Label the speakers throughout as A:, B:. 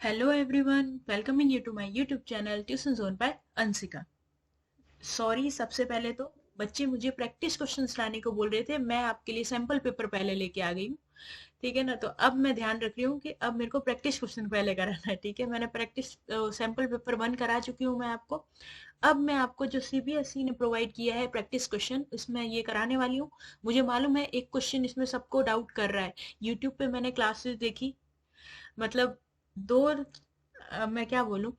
A: Hello everyone, welcoming you to my YouTube channel Tuition Zone by Anshika. Sorry, सबसे पहले तो बच्चे मुझे प्रैक्टिस क्वेश्चंस लाने को बोल रहे थे। मैं आपके लिए सैंपल पेपर पहले लेके आ गई हूँ। ठीक है ना, तो अब मैं ध्यान रख रही हूँ कि अब मेरे को प्रैक्टिस क्वेश्चन पहले कराना है। ठीक है, मैंने प्रैक्टिस सैंपल पेपर 1 करा चुकी हूँ मैं आपको। अब मैं आपको जो सीबीएसई ने प्रोवाइड किया है प्रैक्टिस क्वेश्चन, इसमें ये कराने वाली हूँ। मुझे मालूम है एक क्वेश्चन इसमें सबको डाउट कर रहा है। यूट्यूब पे मैंने क्लासेस देखी, मतलब दो मैं क्या बोलूं,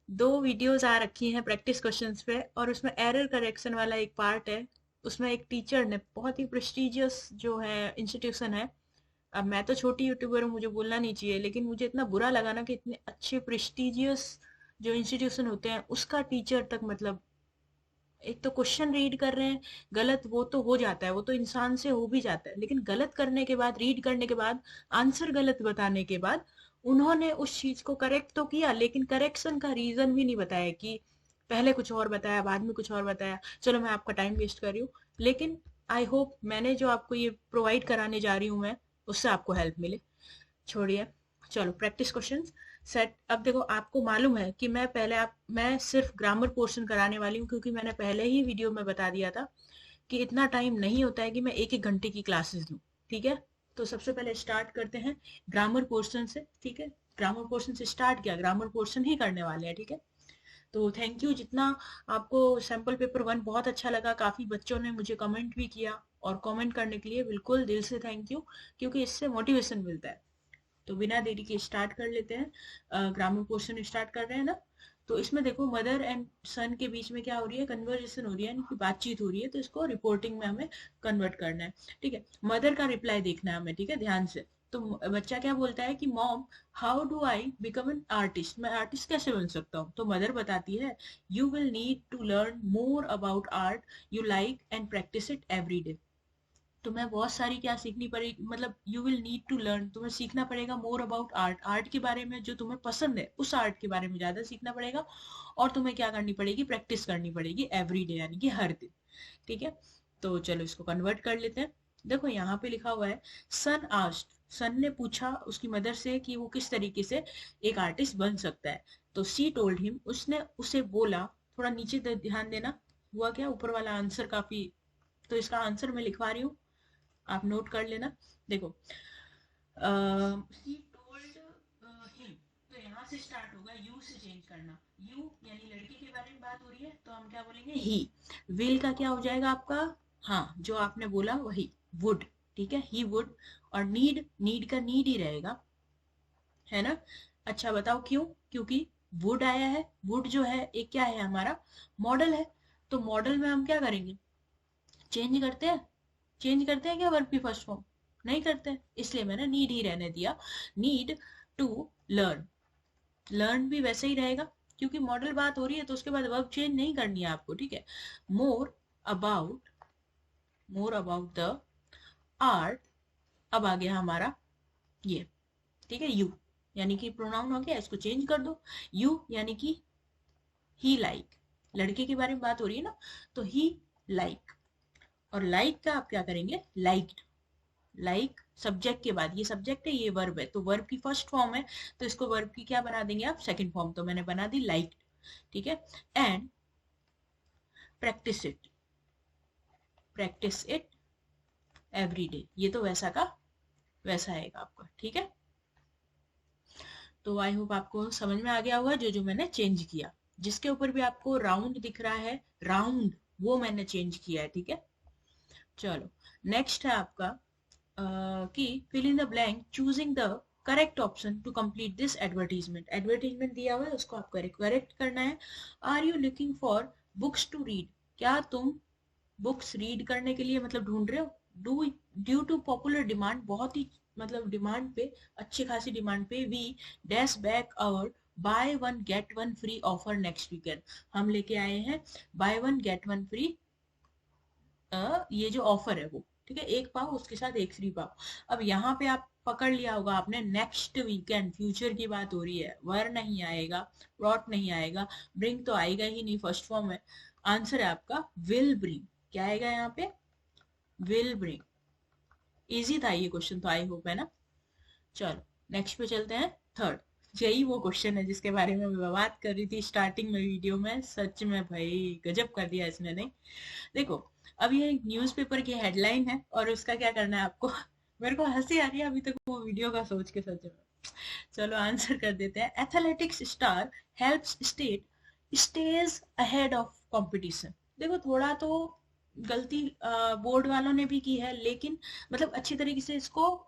A: दो वीडियोस आ रखी हैं प्रैक्टिस क्वेश्चंस पे, और उसमें एरर करेक्शन वाला एक पार्ट है। उसमें एक टीचर ने, बहुत ही प्रेस्टिजियस जो है इंस्टीट्यूशन है, अब मैं तो छोटी यूट्यूबर हूँ, मुझे बोलना नहीं चाहिए, लेकिन मुझे इतना बुरा लगा ना कि इतने अच्छे प्रेस्टिजियस जो इंस्टीट्यूशन होते हैं उसका टीचर तक, मतलब एक तो क्वेश्चन रीड कर रहे हैं गलत, वो तो हो जाता है, वो तो इंसान से हो भी जाता है, लेकिन गलत करने के बाद, रीड करने के बाद, आंसर गलत बताने के बाद उन्होंने उस चीज को करेक्ट तो किया, लेकिन करेक्शन का रीजन भी नहीं बताया कि पहले कुछ और बताया बाद में कुछ और बताया। चलो, मैं आपका टाइम वेस्ट कर रही हूँ, लेकिन आई होप मैंने जो आपको ये प्रोवाइड कराने जा रही हूँ मैं, उससे आपको हेल्प मिले। छोड़िए, चलो प्रैक्टिस क्वेश्चंस सेट। अब देखो, आपको मालूम है कि मैं सिर्फ ग्रामर पोर्शन कराने वाली हूँ, क्योंकि मैंने पहले ही वीडियो में बता दिया था कि इतना टाइम नहीं होता है कि मैं एक एक घंटे की क्लासेस लूँ। ठीक है, तो सबसे पहले स्टार्ट करते हैं ग्रामर पोर्शन से। ठीक है, ग्रामर पोर्शन से स्टार्ट किया, ग्रामर पोर्शन ही करने वाले हैं। ठीक है, तो थैंक यू, जितना आपको सैम्पल पेपर 1 बहुत अच्छा लगा, काफी बच्चों ने मुझे कमेंट भी किया, और कमेंट करने के लिए बिल्कुल दिल से थैंक यू, क्योंकि इससे मोटिवेशन मिलता है। तो बिना देरी के स्टार्ट कर लेते हैं। ग्रामर पोर्शन स्टार्ट कर रहे हैं ना। तो इसमें देखो, मदर एंड सन के बीच में क्या हो रही है, कन्वर्जेशन हो रही है, यानी कि बातचीत हो रही है, तो इसको रिपोर्टिंग में हमें कन्वर्ट करना है। ठीक है, मदर का रिप्लाई देखना है हमें। ठीक है, ध्यान से। तो बच्चा क्या बोलता है कि mom, how do I become an artist, मैं आर्टिस्ट कैसे बन सकता हूँ। तो मदर बताती है, you will need to learn more about art you like and practice it every day. तुम्हें बहुत सारी क्या सीखनी पड़ेगी, मतलब you will need to learn, तुम्हें सीखना पड़ेगा मोर अबाउट आर्ट, आर्ट के बारे में, जो तुम्हें पसंद है उस आर्ट के बारे में ज्यादा सीखना पड़ेगा। और तुम्हें क्या करनी पड़ेगी, प्रैक्टिस करनी पड़ेगी एवरी डे, यानी कि हर दिन। ठीक है, तो चलो इसको कन्वर्ट कर लेते हैं। देखो यहाँ पे लिखा हुआ है, सन आस्क्ड, सन ने पूछा उसकी मदर से कि वो किस तरीके से एक आर्टिस्ट बन सकता है। तो सी टोल्ड हिम, उसने उसे बोला। थोड़ा नीचे ध्यान देना, हुआ क्या, ऊपर वाला आंसर काफी, तो इसका आंसर मैं लिखवा रही हूँ, आप नोट कर लेना। देखो, शी टोल्ड हिम, तो यहाँ से स्टार्ट होगा, यू से चेंज करना। यू यानी लड़के के बारे में बात हो रही है, तो हम क्या बोलेंगे, ही। विल का क्या हो जाएगा आपका, हाँ, जो आपने बोला वही, वुड। ठीक है, ही वुड। और नीड, नीड का नीड ही रहेगा, है ना। अच्छा बताओ क्यों, क्योंकि वुड आया है। वुड जो है एक क्या है, हमारा मॉडल है। तो मॉडल में हम क्या करेंगे, चेंज करते हैं, चेंज करते हैं क्या वर्ब की फर्स्ट फॉर्म, नहीं करते, इसलिए मैंने नीड ही रहने दिया। नीड टू लर्न, लर्न भी वैसे ही रहेगा, क्योंकि मॉडल बात हो रही है, तो उसके बाद वर्ब चेंज नहीं करनी है आपको। ठीक है, more about, more about the art, अब आ गया हमारा ये। ठीक है, यू यानी कि प्रोनाउन हो गया, इसको चेंज कर दो। यू यानी कि ही लाइक, लड़के के बारे में बात हो रही है ना, तो ही लाइक। और लाइक का आप क्या करेंगे, लाइक्ड। लाइक सब्जेक्ट के बाद, ये सब्जेक्ट है, ये वर्ब है, तो वर्ब की फर्स्ट फॉर्म है, तो इसको वर्ब की क्या बना देंगे आप, सेकंड फॉर्म, तो मैंने बना दी लाइक। ठीक है, and practice it, practice it every day, ये तो वैसा का वैसा आएगा आपका। ठीक है, तो आई होप आपको समझ में आ गया होगा जो जो मैंने चेंज किया। जिसके ऊपर भी आपको राउंड दिख रहा है, राउंड, वो मैंने चेंज किया है। ठीक है, चलो नेक्स्ट है आपका कि fill in the blank choosing the correct option to complete this advertisement. Advertisement दिया हुआ है, उसको आप करेक्ट करना है। Are you looking for books to read, क्या तुम बुक्स रीड करने के लिए मतलब ढूंढ रहे हो। Do, due to popular demand, बहुत ही मतलब डिमांड पे, अच्छी खासी डिमांड पे, we dash back our buy one get one free offer next weekend, हम लेके आए हैं buy one get one free, ये जो ऑफर है वो। ठीक है, एक पाओ उसके साथ एक फ्री पाओ। अब यहाँ पे आप पकड़ लिया होगा आपने, नेक्स्ट वीकेंड, फ्यूचर की बात हो रही है, वर नहीं आएगा, ब्रॉट नहीं आएगा, ब्रिंग तो आएगा ही नहीं, फर्स्ट फॉर्म है। आंसर है आपका विल ब्रिंग, क्या आएगा यहाँ पे, विल ब्रिंग। इजी था ये क्वेश्चन तो, आई होप, है ना। चलो नेक्स्ट पे चलते हैं, थर्ड। यही वो क्वेश्चन है जिसके बारे में मैं बात कर रही थी स्टार्टिंग में वीडियो में। सच में भाई गजब कर दिया इसने, नहीं? देखो, अब ये न्यूज़पेपर की हेडलाइन है और उसका क्या करना है आपको? मेरे को हंसी आ रही है अभी तक वो वीडियो का सोच के, सच में। चलो आंसर कर देते हैं। Athletics star helps state stage ahead of competition. देखो, थोड़ा तो गलती बोर्ड वालों ने भी की है, लेकिन मतलब अच्छी तरीके से इसको,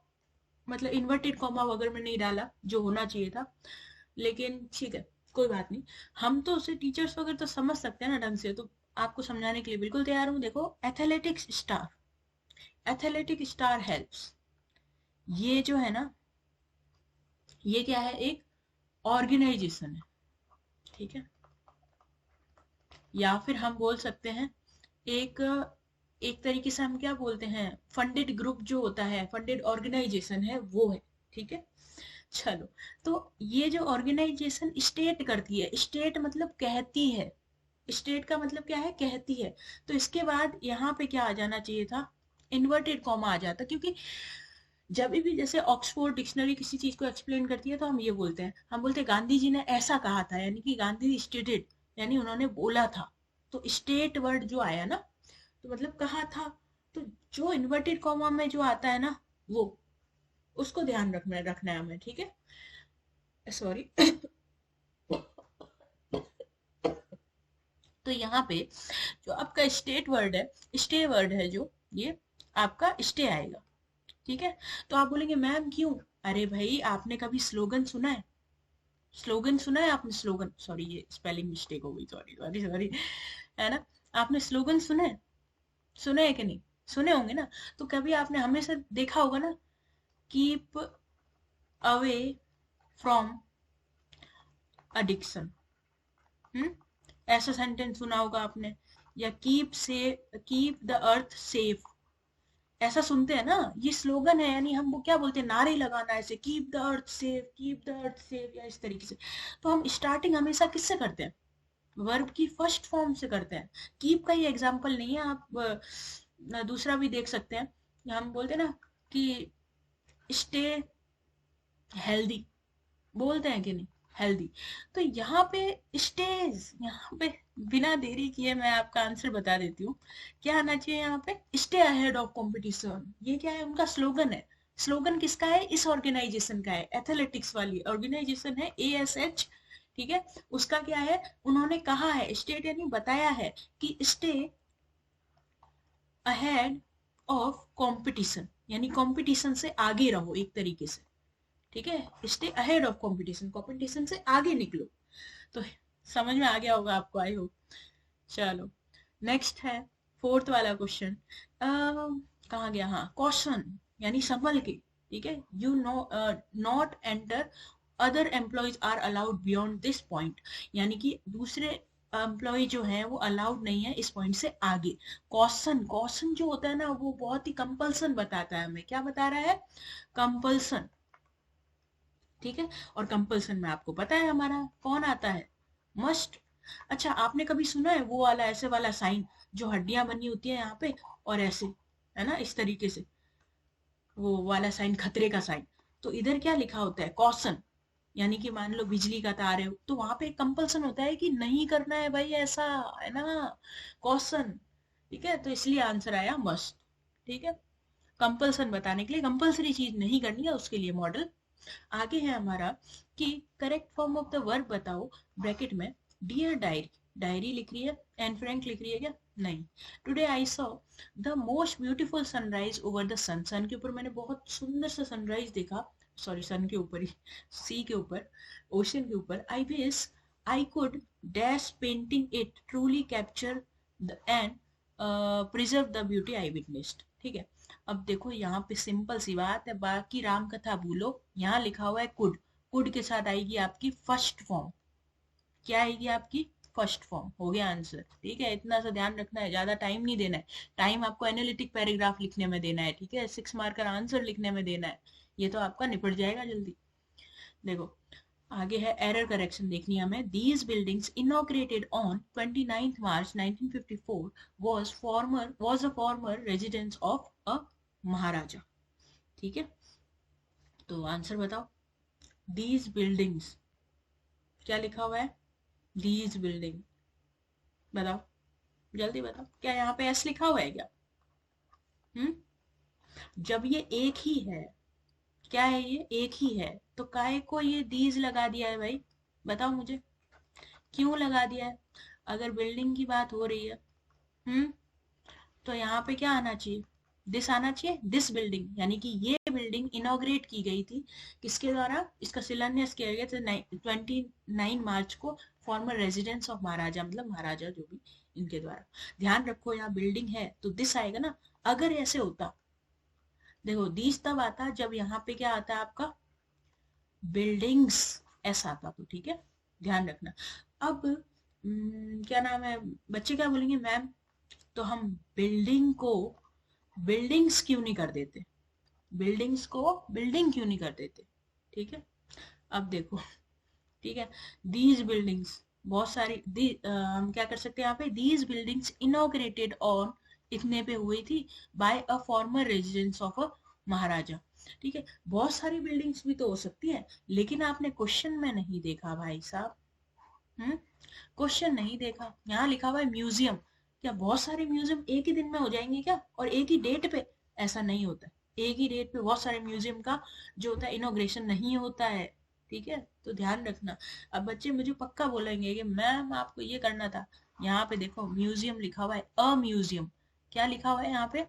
A: मतलब इन्वर्टेड कॉमा वगैरह में नहीं डाला जो होना चाहिए था। लेकिन ठीक है, कोई बात नहीं। हम तो उसे टीचर्स वगैरह तो समझ सकते हैं ना ढंग से, तो आपको समझाने के लिए बिल्कुल तैयार हूँ। देखो, athletics star, athletic star helps, ये जो है ना, ये क्या है? एक ऑर्गेनाइजेशन है, ठीक है? या फिर हम बोल सकते हैं एक एक तरीके से हम क्या बोलते हैं, फंडेड ग्रुप जो होता है, फंडेड ऑर्गेनाइजेशन है, वो है, ठीक है? चलो, तो ये जो ऑर्गेनाइजेशन स्टेट करती है, स्टेट मतलब कहती है, स्टेट का मतलब क्या है? कहती है। तो इसके बाद यहाँ पे क्या आ जाना चाहिए था? इन्वर्टेड कॉमा आ जाता, क्योंकि जब भी जैसे ऑक्सफोर्ड डिक्शनरी किसी चीज को एक्सप्लेन करती है तो हम ये बोलते हैं, हम बोलते हैं गांधी जी ने ऐसा कहा था, यानी कि गांधी स्टेटेड, यानी उन्होंने बोला था। तो स्टेट वर्ड जो आया ना, तो मतलब कहा था। तो जो इन्वर्टेड कॉमा में जो आता है ना, वो, उसको ध्यान रखना रखना है हमें, ठीक है? सॉरी। तो यहाँ पे जो आपका स्टेट वर्ड है, स्टे वर्ड है जो, ये आपका स्टे आएगा, ठीक है? तो आप बोलेंगे मैम क्यों? अरे भाई, आपने कभी स्लोगन सुना है? स्लोगन सुना है आपने? स्लोगन, सॉरी ये स्पेलिंग मिस्टेक हो गई, सॉरी सॉरी सॉरी, है ना? आपने स्लोगन सुने? सुने है कि नहीं? सुने होंगे ना। तो कभी आपने हमेशा देखा होगा ना, कीप अवे फ्रॉम एडिक्शन, हम्म, ऐसा सेंटेंस सुना होगा आपने। या कीप से, कीप द अर्थ सेफ, ऐसा सुनते हैं ना। ये स्लोगन है, यानी हम वो क्या बोलते हैं, नारे लगाना, ऐसे keep the earth safe, keep the earth safe, या इस तरीके से। तो हम स्टार्टिंग हमेशा किससे करते हैं? वर्ब की फर्स्ट फॉर्म से करते हैं। कीप का ही एग्जाम्पल नहीं है, आप दूसरा भी देख सकते हैं। हम बोलते हैं ना कि स्टे हेल्दी, बोलते हैं कि नहीं? हेल्दी। तो यहाँ पे स्टेज, यहाँ पे बिना देरी किए मैं आपका आंसर बता देती हूँ। क्या आना चाहिए यहाँ पे? Stay ahead of competition. ये क्या है? उनका स्लोगन है। स्लोगन किसका है? इस ऑर्गेनाइजेशन का है, एथलेटिक्स वाली ऑर्गेनाइजेशन है, ASH, ठीक है? उसका क्या है? उन्होंने कहा है, स्टेट यानी बताया है कि स्टे अहेड ऑफ कंपटीशन, यानी कंपटीशन से आगे रहो एक तरीके से, ठीक है? Stay ahead of competition, competition से आगे निकलो। तो समझ में आ गया होगा आपको, आई होप। चलो, नेक्स्ट है फोर्थ वाला क्वेश्चन। कहाँ गया? हाँ, क्वेश्चन यानी संभल के, ठीक है? You know, not enter other employees are allowed beyond this point, यानी कि दूसरे एम्प्लॉय जो है वो अलाउड नहीं है इस पॉइंट से आगे। कॉशन, कॉशन जो होता है ना, वो बहुत ही कंपल्सन बताता है हमें। क्या बता रहा है? कंपल्सन, ठीक है? और कंपल्सन में आपको पता है हमारा कौन आता है? मस्ट। अच्छा, आपने कभी सुना है वो वाला, ऐसे वाला साइन जो हड्डियां बनी होती है यहाँ पे, और ऐसे, है ना, इस तरीके से, वो वाला साइन, खतरे का साइन। तो इधर क्या लिखा होता है? कॉशन, यानी कि मान लो बिजली का तार है, तो वहां पे कंपल्सन होता है कि नहीं करना है भाई ऐसा, है ना? कॉशन, ठीक है? तो इसलिए आंसर आया मस्ट, ठीक है? कंपल्सन बताने के लिए, कंपल्सरी चीज नहीं करनी है उसके लिए मॉडल। आगे है हमारा कि correct form of the verb बताओ, ब्रैकेट में डियर डायरी, डायरी लिख रही है, एन फ्रैंक लिख रही है क्या? नहीं। Today I saw the most beautiful sunrise over the sun, sun के ऊपर मैंने बहुत सुंदर सा सनराइज देखा, सॉरी सन के ऊपर ही, सी के ऊपर, ओशन के ऊपर। I wish I could dash painting it truly capture the end preserve the beauty I witnessed, ठीक है? अब देखो, यहाँ पे सिंपल सी बात है, बाकी राम कथा भूलो। यहाँ लिखा हुआ है कुड, कुड के साथ आएगी आपकी फर्स्ट फॉर्म। क्या आएगी आपकी? First form. हो गया आंसर, ठीक है? इतना सा ध्यान रखना है, ज्यादा टाइम नहीं देना है। टाइम आपको एनालिटिक पैराग्राफ लिखने में देना है, ठीक है? 6 मार्कर आंसर लिखने में देना है। ये तो आपका निपट जाएगा जल्दी। देखो, आगे है एरर करेक्शन देखनी है हमें। These buildings inaugurated on 29 March 1954 was a former residence of a महाराजा, ठीक है? तो आंसर बताओ। दीज बिल्डिंग्स, क्या लिखा हुआ है? दीज बिल्डिंग, बताओ, जल्दी बताओ, क्या यहाँ पे एस लिखा हुआ है क्या? हम्म, जब ये एक ही है, क्या है ये, एक ही है, तो काहे को ये दीज लगा दिया है भाई? बताओ मुझे, क्यों लगा दिया है? अगर बिल्डिंग की बात हो रही है, हम्म, तो यहाँ पे क्या आना चाहिए? दिस आना चाहिए, दिस बिल्डिंग, यानी कि ये बिल्डिंग इनॉग्रेट की गई थी किसके द्वारा? इसका शिलान्यास किया गया था 29 मार्च को, फॉर्मर रेजिडेंस ऑफ महाराजा, मतलब महाराजा जो भी, इनके द्वारा। ध्यान रखो, यहाँ बिल्डिंग है तो दिस आएगा ना। अगर ऐसे होता, देखो दिस तब आता जब यहाँ पे क्या आता है आपका, बिल्डिंग्स, ऐसा आता तो ठीक है, ध्यान रखना। अब क्या नाम है, बच्चे क्या बोलेंगे मैम, तो हम बिल्डिंग को बिल्डिंग्स क्यों नहीं कर देते, बिल्डिंग्स को बिल्डिंग क्यों नहीं कर देते? ठीक है, अब देखो, ठीक है, दीज बिल्डिंग्स, बहुत सारी हम क्या कर सकते हैं यहाँ पे, दीज बिल्डिंग्स इनॉग्रेटेड ऑन, इतने पे हुई थी, by a former residence of a maharaja. ठीक है, बहुत सारी बिल्डिंग्स भी तो हो सकती है, लेकिन आपने क्वेश्चन में नहीं देखा भाई साहब। हम्म, क्वेश्चन नहीं देखा, यहाँ लिखा हुआ है म्यूजियम। क्या बहुत सारे म्यूजियम एक ही दिन में हो जाएंगे क्या, और एक ही डेट पे? ऐसा नहीं होता है, एक ही डेट पे बहुत सारे म्यूजियम का जो होता है इनोग्रेशन नहीं होता है। ठीक है, तो ध्यान रखना। अब बच्चे मुझे पक्का बोलेंगे कि मैम आपको ये करना था। यहाँ पे देखो म्यूजियम लिखा हुआ है, अ म्यूजियम, क्या लिखा हुआ है यहाँ पे,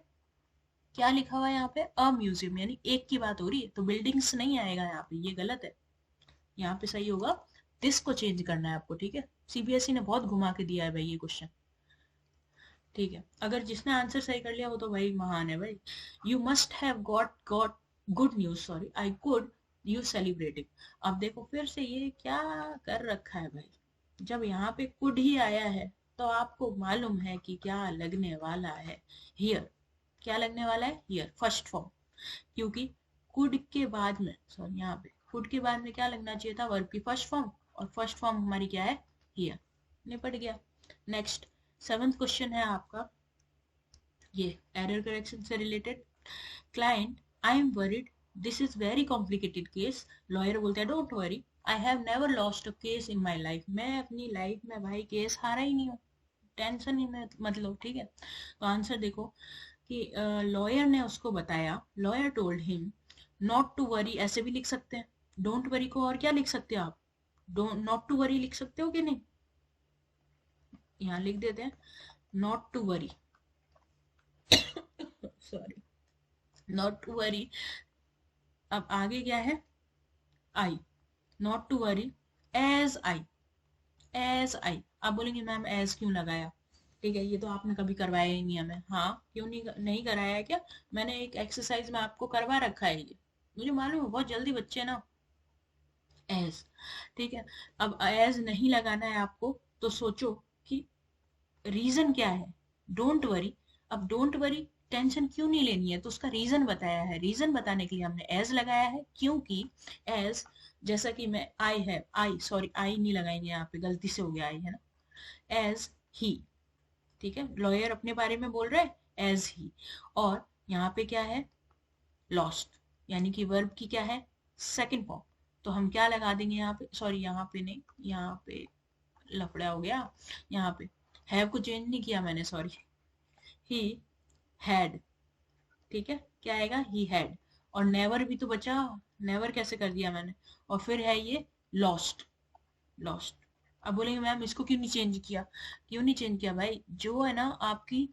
A: क्या लिखा हुआ है यहाँ पे, अ म्यूजियम, यानी एक की बात हो रही है, तो बिल्डिंग्स नहीं आएगा यहाँ पे, ये गलत है। यहाँ पे सही होगा, दिस को चेंज करना है आपको। ठीक है, सीबीएसई ने बहुत घुमा के दिया है भाई ये क्वेश्चन। ठीक है, अगर जिसने आंसर सही कर लिया वो तो भाई महान है भाई। You must have got good news, sorry I could you celebrating. अब देखो फिर से ये क्या कर रखा है भाई, जब यहाँ पे कुड ही आया है तो आपको मालूम है कि क्या लगने वाला है हियर, क्या लगने वाला है हियर, फर्स्ट फॉर्म। क्योंकि कुड के बाद में, सॉरी यहाँ पे कुड के बाद में क्या लगना चाहिए था, वर्ब की फर्स्ट फॉर्म, और फर्स्ट फॉर्म हमारी क्या है, हियर। निपट गया। नेक्स्ट, सेवंथ क्वेश्चन है आपका, ये एरर करेक्शन से related. Client, I am worried, this is very complicated case. Lawyer बोलते हैं don't worry, I have never lost a case in my life, मैं अपनी लाइफ में भाई केस हारा ही नहीं हूँ, टेंशन ही मतलब। ठीक है, तो आंसर देखो कि लॉयर ने उसको बताया, lawyer told him not to worry, ऐसे भी लिख सकते हैं, डोंट वरी को और क्या लिख सकते हो आप, डोंट, नॉट टू वरी लिख सकते हो कि नहीं, यहाँ लिख देते हैं not to worry, sorry, not to worry. अब आगे क्या है, I, not to worry as I, as I. आप बोलेंगे मैम एज क्यों लगाया? ठीक है, ये तो आपने कभी करवाया ही नहीं हमें। हाँ, क्यों नहीं कराया है क्या? मैंने एक एक्सरसाइज में आपको करवा रखा है ये, मुझे मालूम है बहुत जल्दी बच्चे ना, एज। ठीक है, अब एज नहीं लगाना है आपको, तो सोचो कि रीजन क्या है, डोंट वरी। अब डोंट वरी, टेंशन क्यों नहीं लेनी है, तो उसका रीजन बताया है, रीजन बताने के लिए हमने एज लगाया है, क्योंकि एज, जैसा कि मैं आई है, आई सॉरी आई नहीं लगाएंगे यहाँ पे, गलती से हो गया आई है ना, एज ही। ठीक है, लॉयर अपने बारे में बोल रहा है एज ही, और यहाँ पे क्या है, लॉस्ट, यानी कि वर्ब की क्या है, सेकंड फॉर्म। तो हम क्या लगा देंगे यहाँ पे, सॉरी यहाँ पे नहीं, यहाँ पे लफड़ा हो गया, यहाँ पे हैव को चेंज नहीं किया मैंने, सॉरी, ही हैड। ठीक है, क्या आएगा, ही हैड, और नेवर भी तो बचा, नेवर कैसे कर दिया मैंने, और फिर है ये लॉस्ट, लॉस्ट। अब बोलेंगे मैम इसको क्यों नहीं चेंज किया, क्यों नहीं चेंज किया भाई, जो है ना आपकी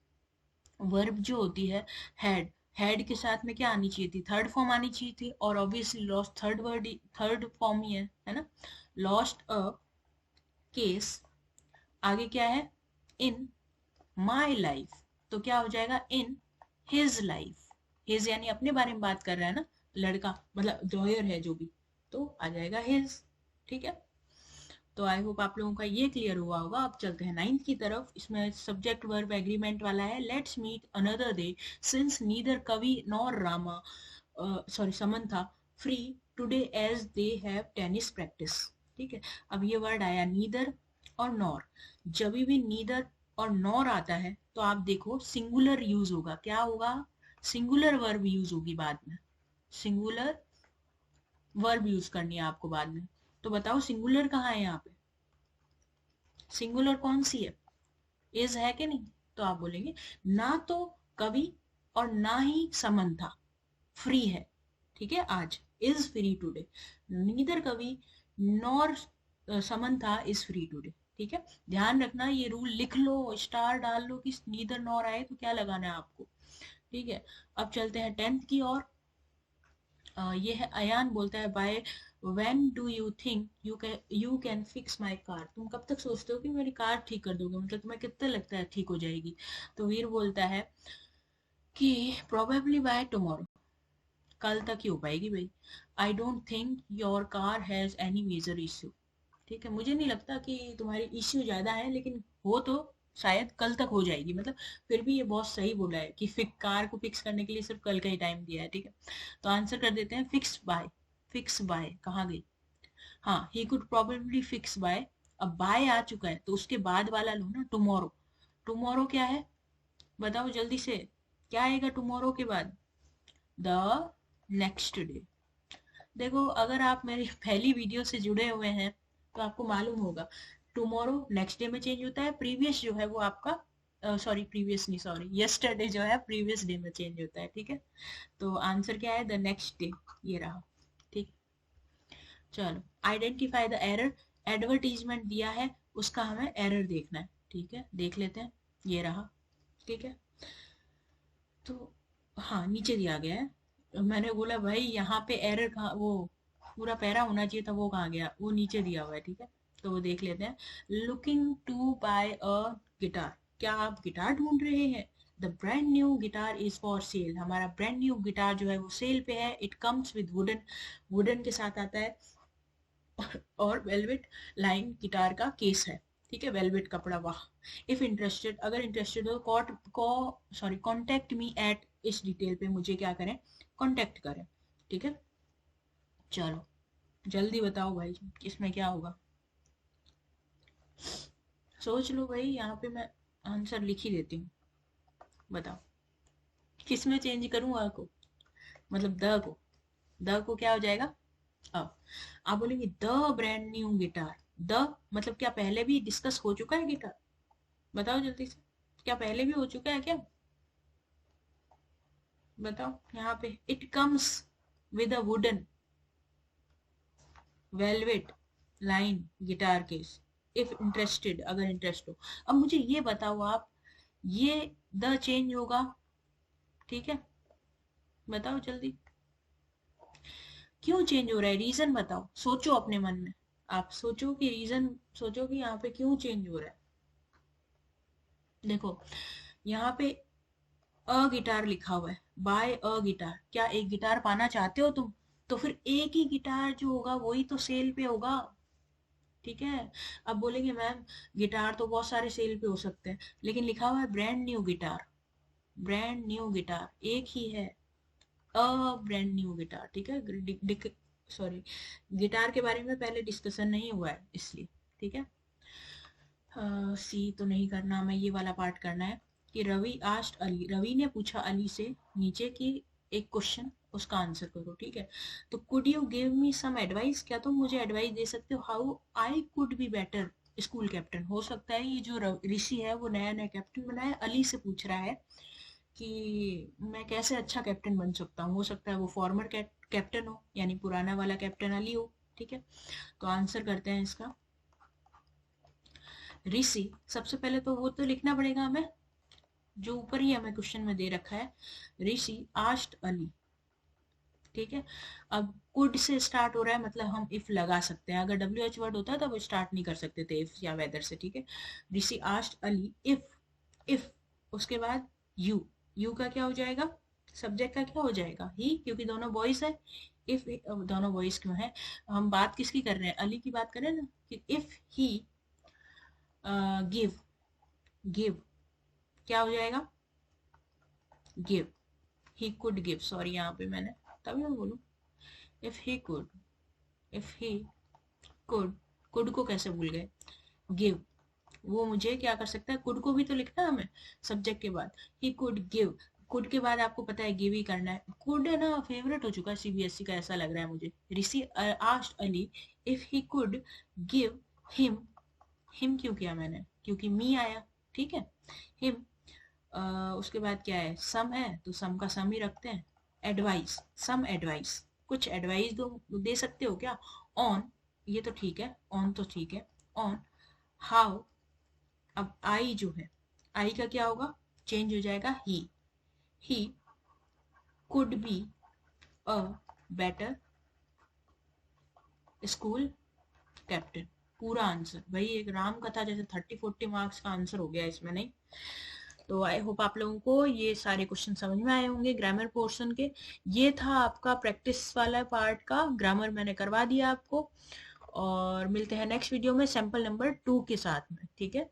A: वर्ब जो होती है, हैड, हैड के साथ में क्या आनी चाहिए थी, थर्ड फॉर्म आनी चाहिए थी, और obviously lost third word, third form ही है ना, लॉस्ट अ केस, आगे क्या है, इन माई लाइफ, तो क्या हो जाएगा, इन हिज लाइफ, हिज यानी अपने बारे में बात कर रहा है ना लड़का, मतलब लॉयर है जो भी, तो आ जाएगा हिज। ठीक है, तो आई होप आप लोगों का ये क्लियर हुआ होगा। अब चलते हैं नाइन्थ की तरफ, इसमें सब्जेक्ट वर्ब एग्रीमेंट वाला है, let's meet another day since neither Kavi nor Rama, sorry Samantha free today as they have tennis practice. ठीक है, अब ये वर्ड आया नीदर और नॉर, जब भी नीदर और नॉर आता है तो आप देखो सिंगुलर यूज होगा, क्या होगा, सिंगुलर वर्ब यूज होगी बाद में, सिंगुलर वर्ब यूज करनी है आपको बाद में। तो बताओ सिंगुलर कहाँ है यहाँ पे, सिंगुलर कौन सी है, इज है कि नहीं। तो आप बोलेंगे ना तो कवि और ना ही समन था, फ्री है, ठीक है, आज is free today, neither Kavi nor Samantha is free today, ठीक है। ध्यान रखना ये रूल लिख लो, स्टार डाल लो कि नीदर नॉर आए तो क्या लगाना है आपको, ठीक है। अब चलते हैं टेंथ की ओर। ये है अयान बोलता है by when do you think you can fix my car, तुम कब तक सोचते हो कि मेरी कार ठीक कर दोगे, मतलब तुम्हें कितना लगता है ठीक हो जाएगी। तो वीर बोलता है कि प्रोबेबली बाय टुमारो, कल तक ही हो पाएगी भाई। I don't think your car has any major issue, ठीक है, मुझे नहीं लगता कि तुम्हारी इश्यू ज्यादा है, लेकिन हो तो शायद कल तक हो जाएगी, मतलब फिर भी ये बहुत सही बोला है कि कार को फिक्स करने के लिए सिर्फ कल का ही टाइम दिया है, ठीक है। तो आंसर कर देते हैं फिक्स बाय, फिक्स बाय कहाँ गई, हाँ he could probably fix by. अब बाय आ चुका है तो उसके बाद वाला लो ना, टुमारो, टुमारो क्या है बताओ जल्दी से, क्या आएगा टुमारो के बाद, द नेक्स्ट डे। देखो अगर आप मेरी पहली वीडियो से जुड़े हुए हैं तो आपको मालूम होगा टुमारो नेक्स्ट डे में चेंज होता है, प्रीवियस जो है वो आपका सॉरी प्रीवियस नहीं सॉरी यस्टरडे जो है प्रीवियस डे में चेंज होता है, ठीक है। तो आंसर क्या है, द नेक्स्ट डे, ये रहा, ठीक। चलो आइडेंटिफाई द एरर, एडवर्टीजमेंट दिया है उसका हमें एरर देखना है, ठीक है, देख लेते हैं, ये रहा, ठीक है। तो हाँ नीचे दिया गया है, मैंने बोला भाई यहाँ पे एरर कहाँ, वो पूरा पैरा होना चाहिए था, वो कहाँ गया, वो नीचे दिया हुआ है, ठीक है। तो वो देख लेते हैं, looking to buy a guitar, क्या आप गिटार ढूंढ रहे हैं, the brand new guitar is for sale, हमारा ब्रांड न्यू गिटार जो है वो सेल पे है, it comes with wooden, wooden के साथ आता है, और वेलवेट लाइन गिटार का केस है, ठीक है, वेलवेट कपड़ा, वाह। इफ इंटरेस्टेड, अगर इंटरेस्टेड हो कॉन्टेक्ट मी एट, इस डिटेल पे मुझे क्या करें, कांटेक्ट करें, ठीक है। चलो जल्दी बताओ भाई इसमें क्या होगा, सोच लो भाई, यहाँ पे मैं आंसर लिख ही देती हूँ, बताओ किस में चेंज करूँ आ को, मतलब द को क्या हो जाएगा, अब आप बोलेंगे the brand new guitar, the मतलब क्या पहले भी डिस्कस हो चुका है गिटार, बताओ जल्दी से, क्या पहले भी हो चुका है क्या, बताओ यहाँ पे it comes with a wooden velvet line guitar case, if interested अगर इंटरेस्ट हो। अब मुझे ये बताओ आप, ये द चेंज होगा, ठीक है, बताओ जल्दी क्यों चेंज हो रहा है, रीजन बताओ, सोचो अपने मन में, आप सोचो कि रीजन, सोचो कि यहाँ पे क्यों चेंज हो रहा है। देखो यहाँ पे अ गिटार लिखा हुआ है, बाय अ गिटार, क्या एक गिटार पाना चाहते हो तुम, तो फिर एक ही गिटार जो होगा वही तो सेल पे होगा, ठीक है। अब बोलेंगे मैम गिटार तो बहुत सारे सेल पे हो सकते हैं, लेकिन लिखा हुआ है brand new guitar, brand new guitar एक ही है, अ ब्रांड न्यू गिटार, ठीक है, सॉरी गिटार के बारे में पहले डिस्कशन नहीं हुआ है इसलिए, ठीक है। सी तो नहीं करना, हमें ये वाला पार्ट करना है कि रवि आस्ट अली, रवि ने पूछा अली से नीचे की एक क्वेश्चन, उसका आंसर करो, ठीक है। तो could you give me some advice, क्या तुम मुझे एडवाइस दे सकते हो, how I could be better school captain, हो सकता है ये जो ऋषि है वो नया नया कैप्टन बना है, अली से पूछ रहा है कि मैं कैसे अच्छा कैप्टन बन सकता हूँ, हो सकता है वो फॉर्मर कैप्टन हो, यानी पुराना वाला कैप्टन अली हो, ठीक है। तो आंसर करते हैं इसका, ऋषि सबसे पहले तो वो तो लिखना पड़ेगा हमें जो ऊपर ही हमें क्वेश्चन में दे रखा है, ऋषि आस्ट अली, ठीक है। अब कुड से स्टार्ट हो रहा है मतलब हम इफ लगा सकते हैं, अगर डब्ल्यू एच वर्ड होता तो वो स्टार्ट नहीं कर सकते थे इफ या वेदर से, ठीक है। ऋषि आस्ट अली इफ उसके बाद यू, यू का क्या हो जाएगा, सब्जेक्ट का क्या हो जाएगा ही, क्योंकि दोनों बॉयज है, इफ दोनों बॉयज क्यों है, हम बात किसकी कर रहे हैं, अली की बात कर रहे हैं ना, कि इफ ही गिव, गिव क्या हो जाएगा, give, he could give, sorry यहाँ पे मैंने तभी मैं बोलूँ, if he could, if he could को कैसे भूल गए, गिव, वो मुझे क्या कर सकता है, कुड को भी तो लिखना है हमें सब्जेक्ट के बाद, ही कुड गिव, कुड के बाद आपको पता है गिव ही करना है। कुड है ना फेवरेट हो चुका है सीबीएसई का, ऐसा लग रहा है मुझे। Rishi asked Ali if he could give him, him क्यों किया मैंने, क्योंकि मी आया, ठीक है। हिम, उसके बाद क्या है, सम है तो सम का सम ही रखते हैं। एडवाइस, सम एडवाइस, कुछ एडवाइस दो, दे सकते हो क्या। ऑन, ये तो ठीक है, ऑन तो ठीक है। ऑन हाउ, अब आई जो है, आई का क्या होगा, चेंज हो जाएगा he could be a better school captain. पूरा आंसर भाई, एक राम कथा जैसे 30-40 मार्क्स का आंसर हो गया इसमें, नहीं। तो आई होप आप लोगों को ये सारे क्वेश्चन समझ में आए होंगे ग्रामर पोर्शन के। ये था आपका प्रैक्टिस वाला पार्ट का, ग्रामर मैंने करवा दिया आपको। और मिलते हैं नेक्स्ट वीडियो में सैंपल नंबर 2 के साथ में, ठीक है।